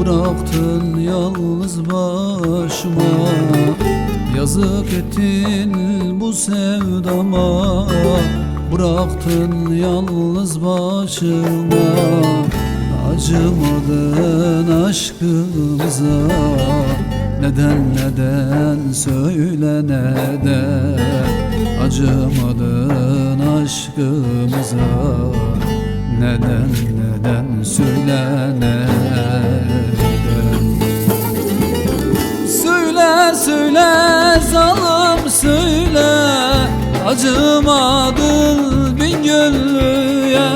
Bıraktın yalnız başıma, yazık ettin bu sevdama. Bıraktın yalnız başıma, acımadın aşkımıza. Neden söyle neden, acımadın aşkımıza. Neden söyle neden. Söyle zalim söyle, acımadın bin gönlüye.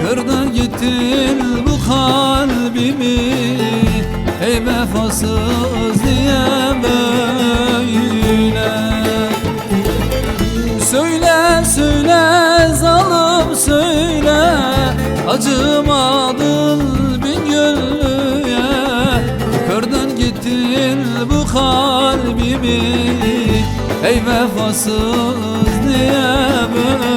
Kırdın gittin bu kalbimi, ey vefasız diye böyle. Söyle zalim söyle, acımadın bin gönlüye. Kırdın gittin bu kalbimi, ey vefasız diye böyle.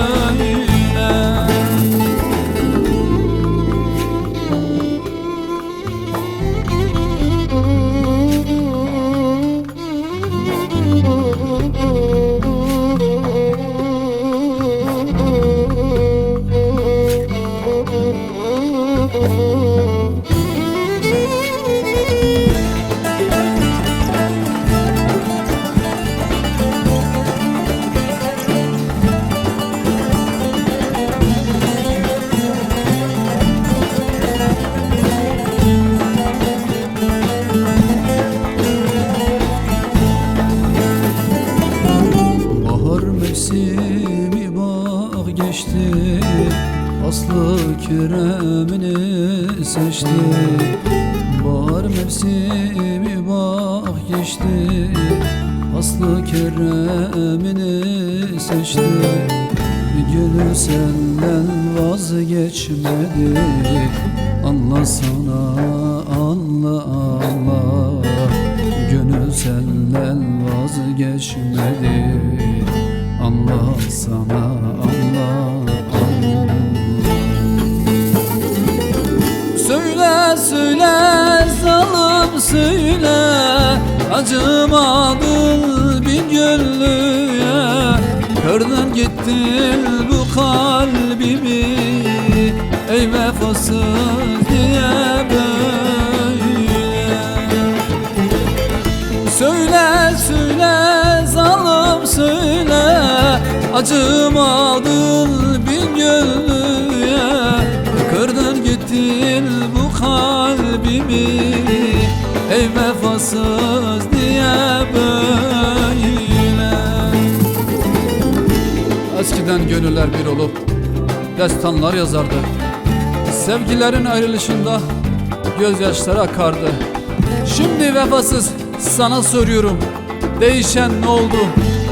Mevsimi bak geçti, aslı keremini seçti. Bahar mevsimi bak geçti, aslı keremini seçti. Gönül senden vazgeçmedi, anlasana anla. Gönül senden vazgeçmedi, anlasana anla. Söyle zalim söyle, acımadın bin gönlüye. Kırdın gittin bu kalbimi, ey vefasız diye böyle. Söyle zalim söyle, acımadın bin gönlüye. Kırdın gittin bu kalbimi, ey vefasız diye böyle. Eskiden gönüller bir olup destanlar yazardı. Sevgilerin ayrılışında gözyaşları akardı. Şimdi vefasız sana soruyorum, değişen ne oldu?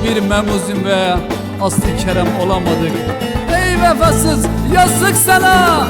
Bir Memuzin veya aslı kerem olamadık. Ey vefasız yazık sana.